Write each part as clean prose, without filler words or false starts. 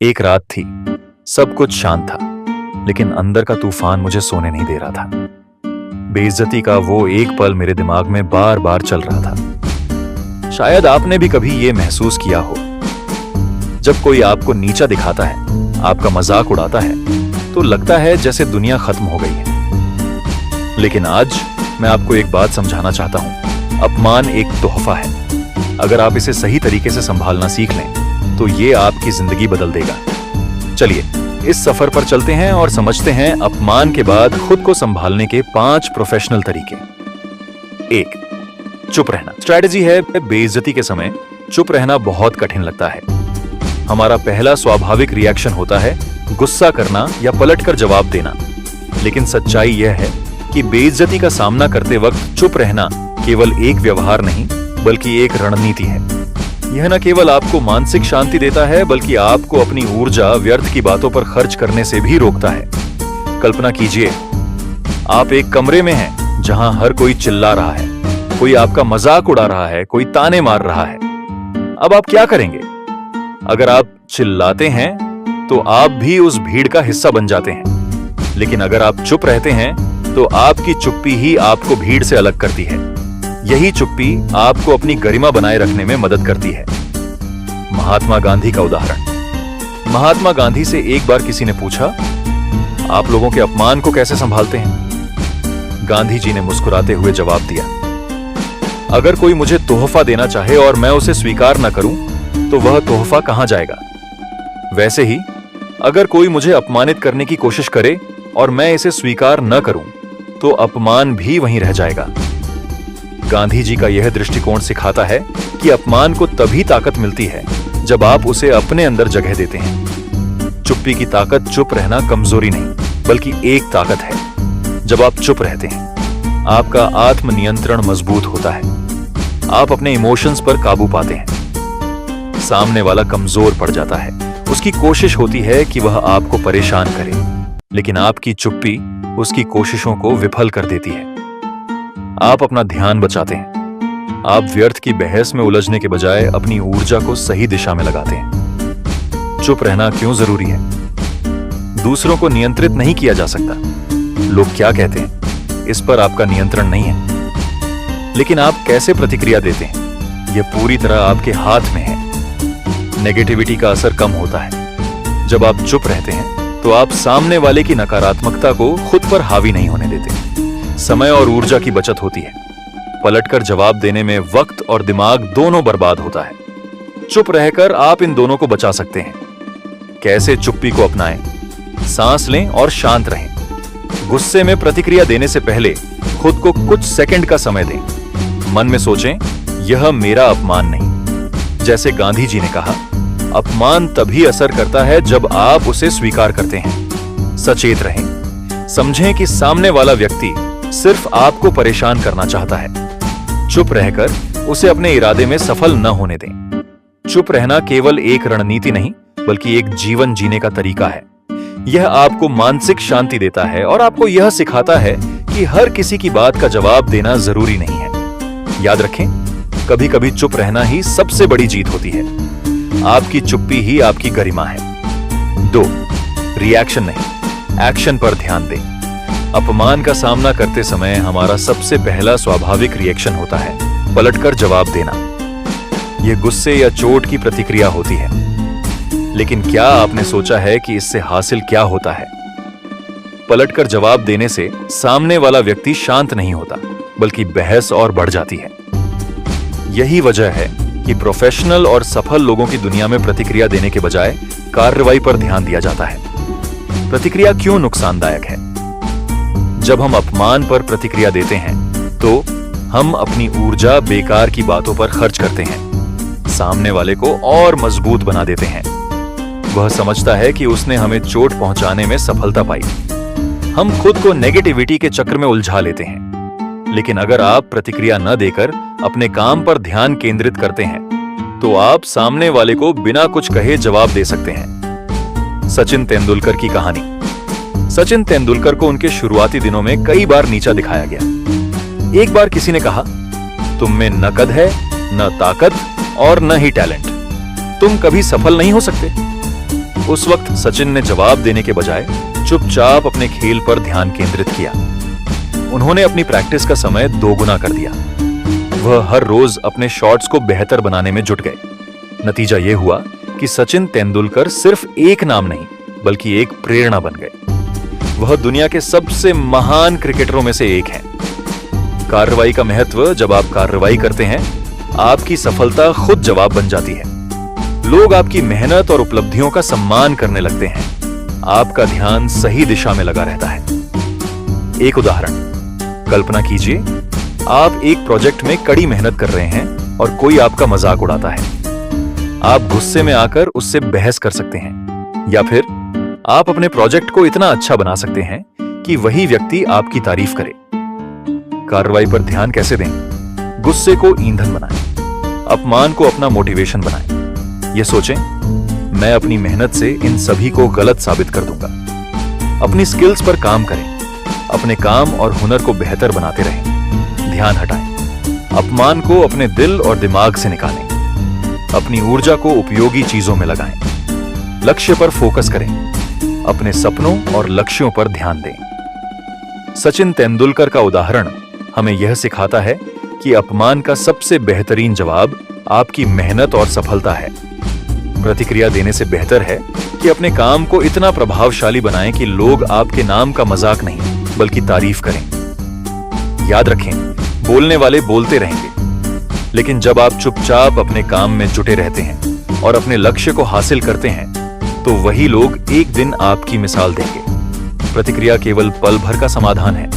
एक रात थी, सब कुछ शांत था, लेकिन अंदर का तूफान मुझे सोने नहीं दे रहा था। बेइज्जती का वो एक पल मेरे दिमाग में बार बार चल रहा था। शायद आपने भी कभी ये महसूस किया हो, जब कोई आपको नीचा दिखाता है, आपका मजाक उड़ाता है, तो लगता है जैसे दुनिया खत्म हो गई है। लेकिन आज मैं आपको एक बात समझाना चाहता हूं, अपमान एक तोहफा है। अगर आप इसे सही तरीके से संभालना सीख लें, तो ये आपकी जिंदगी बदल देगा। चलिए इस सफर पर चलते हैं और समझते हैं अपमान के बाद खुद को संभालने के 5 प्रोफेशनल तरीके। 1. चुप रहना। स्ट्रैटेजी है, बेइज्जती के समय चुप रहना बहुत कठिन लगता है। हमारा पहला स्वाभाविक रिएक्शन होता है गुस्सा करना या पलटकर जवाब देना। लेकिन सच्चाई यह है कि बेइज्जती का सामना करते वक्त चुप रहना केवल एक व्यवहार नहीं, बल्कि एक रणनीति है। यह न केवल आपको मानसिक शांति देता है, बल्कि आपको अपनी ऊर्जा व्यर्थ की बातों पर खर्च करने से भी रोकता है। कल्पना कीजिए, आप एक कमरे में हैं जहां हर कोई चिल्ला रहा है, कोई आपका मजाक उड़ा रहा है, कोई ताने मार रहा है। अब आप क्या करेंगे? अगर आप चिल्लाते हैं तो आप भी उस भीड़ का हिस्सा बन जाते हैं। लेकिन अगर आप चुप रहते हैं तो आपकी चुप्पी ही आपको भीड़ से अलग करती है। यही चुप्पी आपको अपनी गरिमा बनाए रखने में मदद करती है। महात्मा गांधी का उदाहरण। महात्मा गांधी से एक बार किसी ने पूछा, आप लोगों के अपमान को कैसे संभालते हैं? गांधी जी ने मुस्कुराते हुए जवाब दिया, अगर कोई मुझे तोहफा देना चाहे और मैं उसे स्वीकार न करूं, तो वह तोहफा कहां जाएगा? वैसे ही अगर कोई मुझे अपमानित करने की कोशिश करे और मैं इसे स्वीकार न करूं, तो अपमान भी वहीं रह जाएगा। गांधी जी का यह दृष्टिकोण सिखाता है कि अपमान को तभी ताकत मिलती है जब आप उसे अपने अंदर जगह देते हैं। चुप्पी की ताकत चुप रहना कमजोरी नहीं, बल्कि एक ताकत है। जब आप चुप रहते हैं, आपका आत्मनियंत्रण मजबूत होता है। आप अपने इमोशंस पर काबू पाते हैं। सामने वाला कमजोर पड़ जाता है, उसकी कोशिश होती है कि वह आपको परेशान करे, लेकिन आपकी चुप्पी उसकी कोशिशों को विफल कर देती है। आप अपना ध्यान बचाते हैं। आप व्यर्थ की बहस में उलझने के बजाय अपनी ऊर्जा को सही दिशा में लगाते हैं। चुप रहना क्यों जरूरी है? दूसरों को नियंत्रित नहीं किया जा सकता। लोग क्या कहते हैं, इस पर आपका नियंत्रण नहीं है। लेकिन आप कैसे प्रतिक्रिया देते हैं, यह पूरी तरह आपके हाथ में है। नेगेटिविटी का असर कम होता है। जब आप चुप रहते हैं, तो आप सामने वाले की नकारात्मकता को खुद पर हावी नहीं होने देते। समय और ऊर्जा की बचत होती है। पलटकर जवाब देने में वक्त और दिमाग दोनों बर्बाद होता है। चुप रहकर आप इन दोनों को बचा सकते हैं। कैसे चुप्पी को अपनाएं? सांस लें और शांत रहें। गुस्से में प्रतिक्रिया देने से पहले खुद को कुछ सेकंड का समय दें। मन में सोचें, यह मेरा अपमान नहीं। जैसे गांधी जी ने कहा, अपमान तभी असर करता है जब आप उसे स्वीकार करते हैं। सचेत रहें। समझें कि सामने वाला व्यक्ति सिर्फ आपको परेशान करना चाहता है। चुप रहकर उसे अपने इरादे में सफल न होने दें। चुप रहना केवल एक रणनीति नहीं, बल्कि एक जीवन जीने का तरीका है। यह आपको मानसिक शांति देता है और आपको यह सिखाता है कि हर किसी की बात का जवाब देना जरूरी नहीं है। याद रखें, कभी कभी चुप रहना ही सबसे बड़ी जीत होती है। आपकी चुप्पी ही आपकी गरिमा है। 2. रिएक्शन नहीं, एक्शन पर ध्यान दें। अपमान का सामना करते समय हमारा सबसे पहला स्वाभाविक रिएक्शन होता है पलटकर जवाब देना। यह गुस्से या चोट की प्रतिक्रिया होती है। लेकिन क्या आपने सोचा है कि इससे हासिल क्या होता है? पलटकर जवाब देने से सामने वाला व्यक्ति शांत नहीं होता, बल्कि बहस और बढ़ जाती है। यही वजह है कि प्रोफेशनल और सफल लोगों की दुनिया में प्रतिक्रिया देने के बजाय कार्रवाई पर ध्यान दिया जाता है। प्रतिक्रिया क्यों नुकसानदायक है? जब हम अपमान पर प्रतिक्रिया देते हैं, तो हम अपनी ऊर्जा बेकार की बातों पर खर्च करते हैं। सामने वाले को और मजबूत बना देते हैं। वह समझता है कि उसने हमें चोट पहुंचाने में सफलता पाई। हम खुद को नेगेटिविटी के चक्र में उलझा लेते हैं। लेकिन अगर आप प्रतिक्रिया न देकर अपने काम पर ध्यान केंद्रित करते हैं, तो आप सामने वाले को बिना कुछ कहे जवाब दे सकते हैं। सचिन तेंदुलकर की कहानी। सचिन तेंदुलकर को उनके शुरुआती दिनों में कई बार नीचा दिखाया गया। एक बार किसी ने कहा, तुम में न कद है, न ताकत और न ही टैलेंट। तुम कभी सफल नहीं हो सकते। उस वक्त सचिन ने जवाब देने के बजाय चुपचाप अपने खेल पर ध्यान केंद्रित किया। उन्होंने अपनी प्रैक्टिस का समय दोगुना कर दिया। वह हर रोज अपने शॉट्स को बेहतर बनाने में जुट गए। नतीजा यह हुआ कि सचिन तेंदुलकर सिर्फ एक नाम नहीं बल्कि एक प्रेरणा बन गए। वह दुनिया के सबसे महान क्रिकेटरों में से एक हैं। कार्रवाई का महत्व, जब आप कार्रवाई करते हैं, आपकी सफलता खुद जवाब बन जाती है। लोग आपकी मेहनत और उपलब्धियों का सम्मान करने लगते हैं। आपका ध्यान सही दिशा में लगा रहता है। एक उदाहरण, कल्पना कीजिए आप एक प्रोजेक्ट में कड़ी मेहनत कर रहे हैं और कोई आपका मजाक उड़ाता है। आप गुस्से में आकर उससे बहस कर सकते हैं, या फिर आप अपने प्रोजेक्ट को इतना अच्छा बना सकते हैं कि वही व्यक्ति आपकी तारीफ करे। कार्रवाई पर ध्यान कैसे दें? गुस्से को ईंधन बनाएं, अपमान को अपना मोटिवेशन बनाएं। यह सोचें, मैं अपनी मेहनत से इन सभी को गलत साबित कर दूंगा। अपनी स्किल्स पर काम करें, अपने काम और हुनर को बेहतर बनाते रहें। ध्यान हटाएं, अपमान को अपने दिल और दिमाग से निकालें। अपनी ऊर्जा को उपयोगी चीजों में लगाएं। लक्ष्य पर फोकस करें, अपने सपनों और लक्ष्यों पर ध्यान दें। सचिन तेंदुलकर का उदाहरण हमें यह सिखाता है कि अपमान का सबसे बेहतरीन जवाब आपकी मेहनत और सफलता है। प्रतिक्रिया देने से बेहतर है कि अपने काम को इतना प्रभावशाली बनाएं कि लोग आपके नाम का मजाक नहीं बल्कि तारीफ करें। याद रखें, बोलने वाले बोलते रहेंगे, लेकिन जब आप चुपचाप अपने काम में जुटे रहते हैं और अपने लक्ष्य को हासिल करते हैं, तो वही लोग एक दिन आपकी मिसाल देंगे। प्रतिक्रिया केवल पल भर का समाधान है,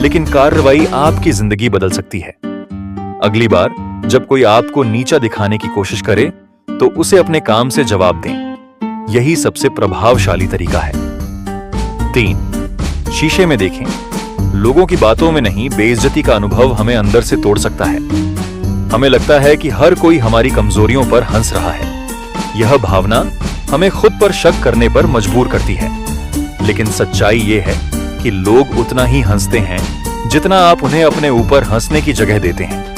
लेकिन कार्रवाई आपकी जिंदगी बदल सकती है। अगली बार जब कोई आपको नीचा दिखाने की कोशिश करे, तो उसे अपने काम से जवाब दें। यही सबसे प्रभावशाली तरीका है। 3. शीशे में देखें। लोगों की बातों में नहीं, बेइज्जती का अनुभव हमें अंदर से तोड़ सकता है। हमें लगता है कि हर कोई हमारी कमजोरियों पर हंस रहा है। यह भावना हमें खुद पर शक करने पर मजबूर करती है। लेकिन सच्चाई यह है कि लोग उतना ही हंसते हैं जितना आप उन्हें अपने ऊपर हंसने की जगह देते हैं।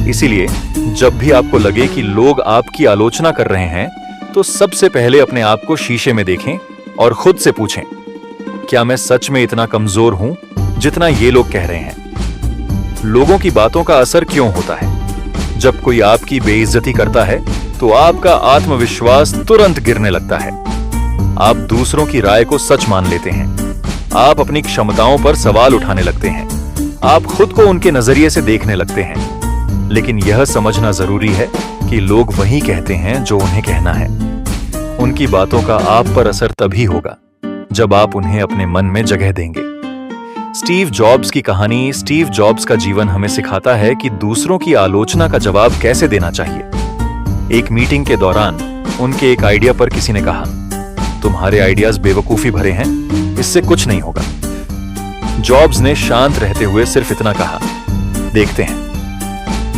इसीलिए जब भी आपको लगे कि लोग आपकी आलोचना कर रहे हैं, तो सबसे पहले अपने आप को शीशे में देखें और खुद से पूछें, क्या मैं सच में इतना कमजोर हूं जितना ये लोग कह रहे हैं? लोगों की बातों का असर क्यों होता है? जब कोई आपकी बेइज्जती करता है, तो आपका आत्मविश्वास तुरंत गिरने लगता है। आप दूसरों की राय को सच मान लेते हैं। आप अपनी क्षमताओं पर सवाल उठाने लगते हैं। आप खुद को उनके नजरिए से देखने लगते हैं। लेकिन यह समझना जरूरी है कि लोग वही कहते हैं जो उन्हें कहना है। उनकी बातों का आप पर असर तभी होगा जब आप उन्हें अपने मन में जगह देंगे। स्टीव जॉब्स की कहानी, स्टीव जॉब्स का जीवन हमें सिखाता है कि दूसरों की आलोचना का जवाब कैसे देना चाहिए। एक मीटिंग के दौरान उनके एक आइडिया पर किसी ने कहा, तुम्हारे आइडियाज बेवकूफी भरे हैं, इससे कुछ नहीं होगा। जॉब्स ने शांत रहते हुए सिर्फ इतना कहा, देखते हैं।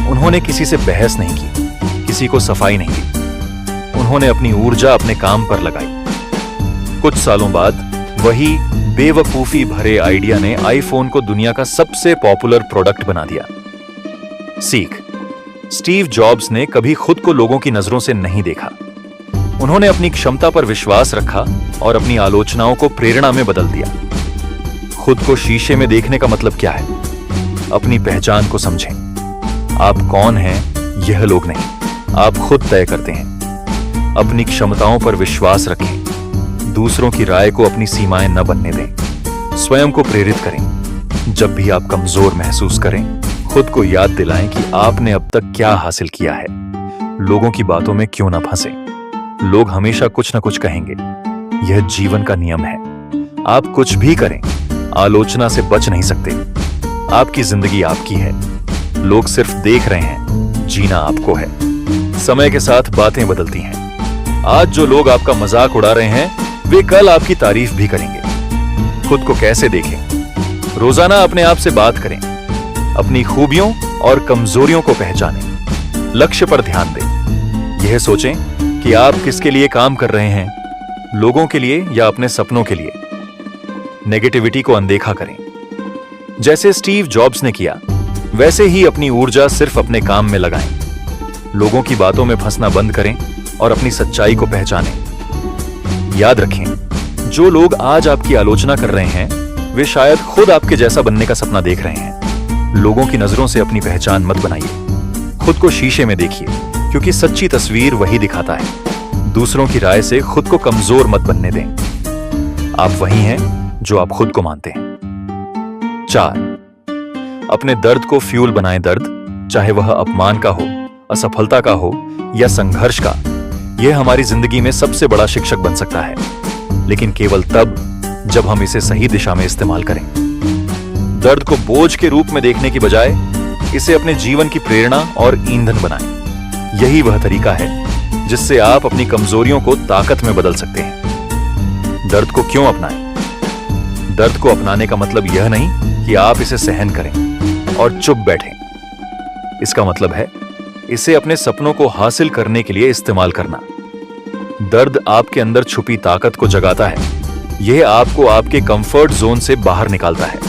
उन्होंने किसी से बहस नहीं की, किसी को सफाई नहीं दी। उन्होंने अपनी ऊर्जा अपने काम पर लगाई। कुछ सालों बाद वही बेवकूफी भरे आइडिया ने आईफोन को दुनिया का सबसे पॉपुलर प्रोडक्ट बना दिया। सीख, स्टीव जॉब्स ने कभी खुद को लोगों की नजरों से नहीं देखा। उन्होंने अपनी क्षमता पर विश्वास रखा और अपनी आलोचनाओं को प्रेरणा में बदल दिया। खुद को शीशे में देखने का मतलब क्या है? अपनी पहचान को समझें। आप कौन हैं, यह लोग नहीं, आप खुद तय करते हैं। अपनी क्षमताओं पर विश्वास रखें। दूसरों की राय को अपनी सीमाएं न बनने दें। स्वयं को प्रेरित करें। जब भी आप कमजोर महसूस करें, खुद को याद दिलाएं कि आपने अब तक क्या हासिल किया है। लोगों की बातों में क्यों न फंसें। लोग हमेशा कुछ न कुछ कहेंगे, यह जीवन का नियम है। आप कुछ भी करें, आलोचना से बच नहीं सकते। आपकी जिंदगी आपकी है। लोग सिर्फ देख रहे हैं, जीना आपको है। समय के साथ बातें बदलती हैं। आज जो लोग आपका मजाक उड़ा रहे हैं, वे कल आपकी तारीफ भी करेंगे। खुद को कैसे देखें? रोजाना अपने आप से बात करें। अपनी खूबियों और कमजोरियों को पहचानें। लक्ष्य पर ध्यान दें। यह सोचें कि आप किसके लिए काम कर रहे हैं, लोगों के लिए या अपने सपनों के लिए। नेगेटिविटी को अनदेखा करें। जैसे स्टीव जॉब्स ने किया, वैसे ही अपनी ऊर्जा सिर्फ अपने काम में लगाएं। लोगों की बातों में फंसना बंद करें और अपनी सच्चाई को पहचानें। याद रखें, जो लोग आज आपकी आलोचना कर रहे हैं वे शायद खुद आपके जैसा बनने का सपना देख रहे हैं। लोगों की नजरों से अपनी पहचान मत बनाइए। खुद को शीशे में देखिए, क्योंकि सच्ची तस्वीर वही दिखाता है। दूसरों की राय से खुद को कमजोर मत बनने दें। आप वही हैं जो आप खुद को मानते हैं। 4, अपने दर्द को फ्यूल बनाएं। दर्द, चाहे वह अपमान का हो, असफलता का हो या संघर्ष का, यह हमारी जिंदगी में सबसे बड़ा शिक्षक बन सकता है, लेकिन केवल तब जब हम इसे सही दिशा में इस्तेमाल करें। दर्द को बोझ के रूप में देखने की बजाय इसे अपने जीवन की प्रेरणा और ईंधन बनाएं। यही वह तरीका है जिससे आप अपनी कमजोरियों को ताकत में बदल सकते हैं। दर्द को क्यों अपनाएं? दर्द को अपनाने का मतलब यह नहीं कि आप इसे सहन करें और चुप बैठें। इसका मतलब है इसे अपने सपनों को हासिल करने के लिए इस्तेमाल करना। दर्द आपके अंदर छुपी ताकत को जगाता है। यह आपको आपके कंफर्ट जोन से बाहर निकालता है।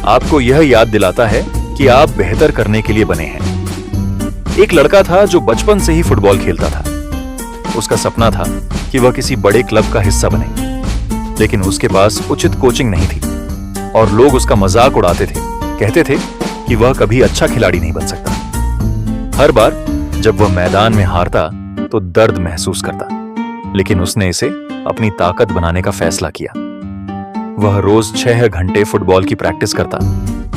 आपको यह याद दिलाता है कि आप बेहतर करने के लिए बने हैं। एक लड़का था जो बचपन से ही फुटबॉल खेलता था। उसका सपना था कि वह किसी बड़े क्लब का हिस्सा बने, लेकिन उसके पास उचित कोचिंग नहीं थी और लोग उसका मजाक उड़ाते थे। कहते थे कि वह कभी अच्छा खिलाड़ी नहीं बन सकता। हर बार जब वह मैदान में हारता तो दर्द महसूस करता, लेकिन उसने इसे अपनी ताकत बनाने का फैसला किया। वह रोज 6 घंटे फुटबॉल की प्रैक्टिस करता,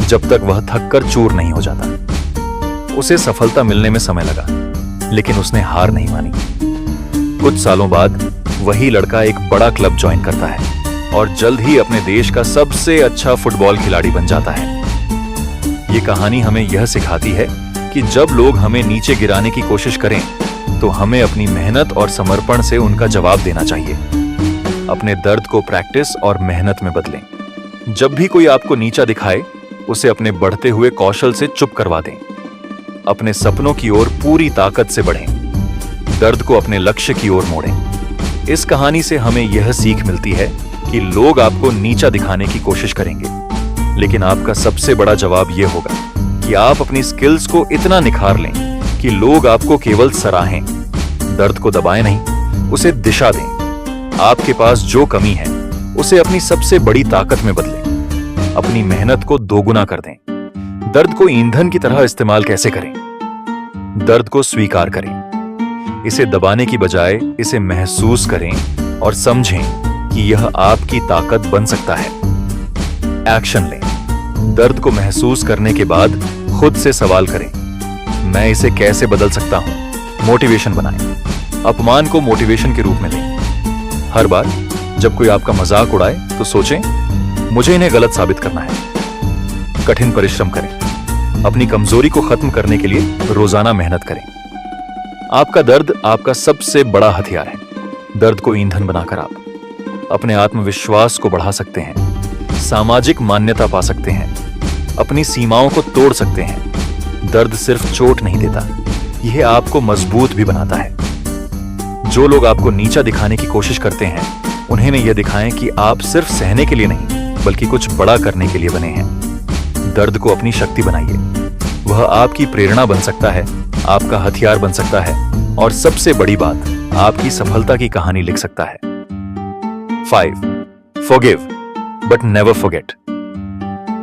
जब तक वह थककर चूर नहीं हो जाता। उसे सफलता मिलने में समय लगा, लेकिन उसने हार नहीं मानी। कुछ सालों बाद वही लड़का एक बड़ा क्लब ज्वाइन करता है और जल्द ही अपने देश का सबसे अच्छा फुटबॉल खिलाड़ी बन जाता है। ये कहानी हमें यह सिखाती है कि जब लोग हमें नीचे गिराने की कोशिश करें तो हमें अपनी मेहनत और समर्पण से उनका जवाब देना चाहिए। अपने दर्द को प्रैक्टिस और मेहनत में बदलें। जब भी कोई आपको नीचा दिखाए, उसे अपने बढ़ते हुए कौशल से चुप करवा दें। अपने सपनों की ओर पूरी ताकत से बढ़ें। दर्द को अपने लक्ष्य की ओर मोड़ें। इस कहानी से हमें यह सीख मिलती है कि लोग आपको नीचा दिखाने की कोशिश करेंगे, लेकिन आपका सबसे बड़ा जवाब यह होगा कि आप अपनी स्किल्स को इतना निखार लें कि लोग आपको केवल सराहें। दर्द को दबाएं नहीं, उसे दिशा दें। आपके पास जो कमी है उसे अपनी सबसे बड़ी ताकत में बदलें। अपनी मेहनत को दोगुना कर दें। दर्द को ईंधन की तरह इस्तेमाल कैसे करें? दर्द को स्वीकार करें। इसे दबाने की बजाय इसे महसूस करें और समझें कि यह आपकी ताकत बन सकता है। एक्शन लें। दर्द को महसूस करने के बाद खुद से सवाल करें, मैं इसे कैसे बदल सकता हूं? मोटिवेशन बनाएं। अपमान को मोटिवेशन के रूप में लें। हर बार जब कोई आपका मजाक उड़ाए तो सोचें, मुझे इन्हें गलत साबित करना है। कठिन परिश्रम करें। अपनी कमजोरी को खत्म करने के लिए रोजाना मेहनत करें। आपका दर्द आपका सबसे बड़ा हथियार है। दर्द को ईंधन बनाकर आप अपने आत्मविश्वास को बढ़ा सकते हैं, सामाजिक मान्यता पा सकते हैं, अपनी सीमाओं को तोड़ सकते हैं। दर्द सिर्फ चोट नहीं देता, यह आपको मजबूत भी बनाता है। जो लोग आपको नीचा दिखाने की कोशिश करते हैं, उन्हें यह दिखाएं कि आप सिर्फ सहने के लिए नहीं, बल्कि कुछ बड़ा करने के लिए बने हैं। दर्द को अपनी शक्ति बनाइए। वह आपकी प्रेरणा बन सकता है, आपका हथियार बन सकता है और सबसे बड़ी बात, आपकी सफलता की कहानी लिख सकता है। 5. Forgive, but never forget.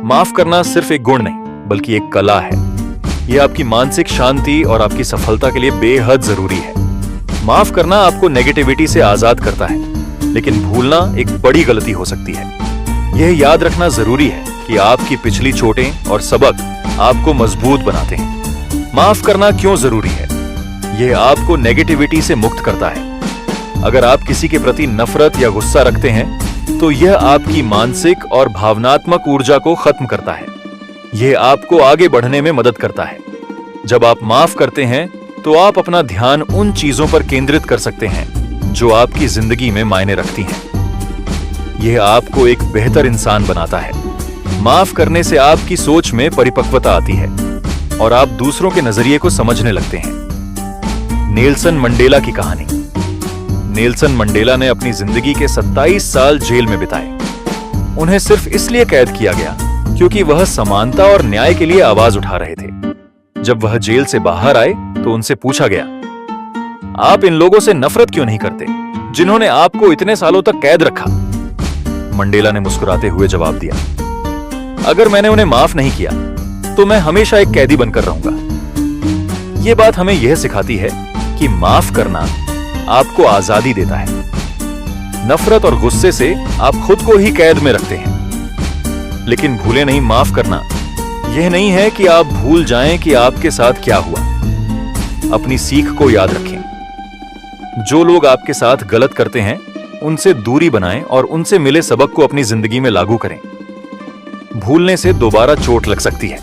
माफ करना सिर्फ एक गुण नहीं, बल्कि एक कला है। यह आपकी मानसिक शांति और आपकी सफलता के लिए बेहद जरूरी है। माफ करना आपको नेगेटिविटी से आजाद करता है, लेकिन भूलना एक बड़ी गलती हो सकती है। यह याद रखना जरूरी है कि आपकी पिछली चोटें और सबक आपको मजबूत बनाते हैं। माफ करना क्यों जरूरी है? यह आपको नेगेटिविटी से मुक्त करता है। अगर आप किसी के प्रति नफरत या गुस्सा रखते हैं, तो यह आपकी मानसिक और भावनात्मक ऊर्जा को खत्म करता है। यह आपको आगे बढ़ने में मदद करता है। जब आप माफ करते हैं, तो आप अपना ध्यान उन चीजों पर केंद्रित कर सकते हैं जो आपकी जिंदगी में मायने रखती हैं। यह आपको एक बेहतर इंसान बनाता है। माफ करने से आपकी सोच में परिपक्वता आती है और आप दूसरों के नजरिए को समझने लगते हैं। नेल्सन मंडेला की कहानी। नेल्सन मंडेला ने अपनी जिंदगी के 27 साल जेल में बिताए। उन्हें सिर्फ इसलिए कैद किया गया क्योंकि वह समानता और न्याय के लिए आवाज उठा रहे थे। जब वह जेल से बाहर आए तो उनसे पूछा गया, आप इन लोगों से नफरत क्यों नहीं करते? जिन्होंने आपको इतने सालों तक कैद रखा। मंडेला ने मुस्कुराते हुए जवाब दिया, अगर मैंने उन्हें माफ नहीं किया तो मैं हमेशा एक कैदी बनकर रहूंगा। यह बात हमें यह सिखाती है कि माफ करना आपको आजादी देता है। नफरत और गुस्से से आप खुद को ही कैद में रखते हैं। लेकिन भूले नहीं, माफ करना यह नहीं है कि आप भूल जाएं कि आपके साथ क्या हुआ। अपनी सीख को याद रखें। जो लोग आपके साथ गलत करते हैं उनसे दूरी बनाएं और उनसे मिले सबक को अपनी जिंदगी में लागू करें। भूलने से दोबारा चोट लग सकती है।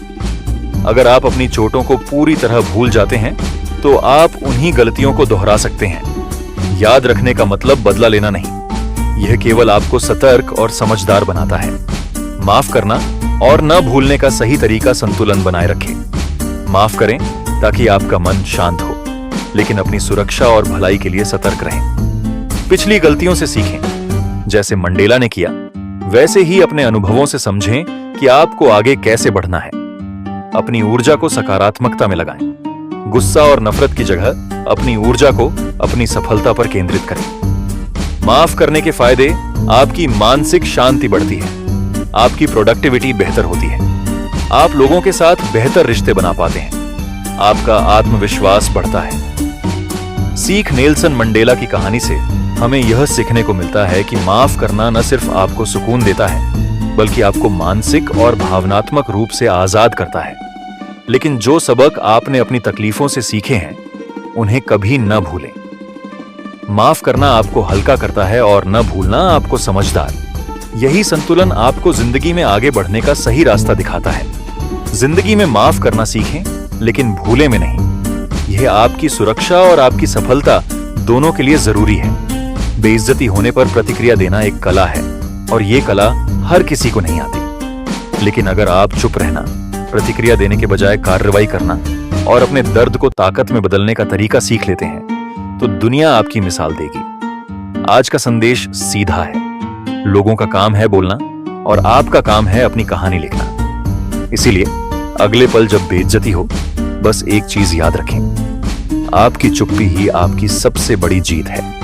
अगर आप अपनी चोटों को पूरी तरह भूल जाते हैं तो आप उन्हीं गलतियों को दोहरा सकते हैं। याद रखने का मतलब बदला लेना नहीं, यह केवल आपको सतर्क और समझदार बनाता है। माफ करना और न भूलने का सही तरीका संतुलन बनाए रखें। माफ करें ताकि आपका मन शांत हो, लेकिन अपनी सुरक्षा और भलाई के लिए सतर्क रहें। पिछली गलतियों से सीखें। जैसे मंडेला ने किया, वैसे ही अपने अनुभवों से समझें कि आपको आगे कैसे बढ़ना है। अपनी ऊर्जा को सकारात्मकता में लगाएं। गुस्सा और नफरत की जगह अपनी ऊर्जा को अपनी सफलता पर केंद्रित करें। माफ करने के फायदे, आपकी मानसिक शांति बढ़ती है, आपकी प्रोडक्टिविटी बेहतर होती है, आप लोगों के साथ बेहतर रिश्ते बना पाते हैं, आपका आत्मविश्वास बढ़ता है। सीख नेल्सन मंडेला की कहानी से हमें यह सीखने को मिलता है कि माफ करना न सिर्फ आपको सुकून देता है, बल्कि आपको मानसिक और भावनात्मक रूप से आजाद करता है। लेकिन जो सबक आपने अपनी तकलीफों से सीखे हैं, उन्हें कभी न भूलें। माफ करना आपको हल्का करता है और न भूलना आपको समझदार। यही संतुलन आपको जिंदगी में आगे बढ़ने का सही रास्ता दिखाता है। जिंदगी में माफ करना सीखें, लेकिन भूले में नहीं। यह आपकी सुरक्षा और आपकी सफलता दोनों के लिए जरूरी है। बेइज्जती होने पर प्रतिक्रिया देना एक कला है और यह कला हर किसी को नहीं आती। लेकिन अगर आप चुप रहना, प्रतिक्रिया देने के बजाय कार्रवाई करना और अपने दर्द को ताकत में बदलने का तरीका सीख लेते हैं, तो दुनिया आपकी मिसाल देगी। आज का संदेश सीधा है। लोगों का काम है बोलना और आपका काम है अपनी कहानी लिखना। इसीलिए अगले पल जब बेइज्जती हो, बस एक चीज याद रखें, आपकी चुप्पी ही आपकी सबसे बड़ी जीत है।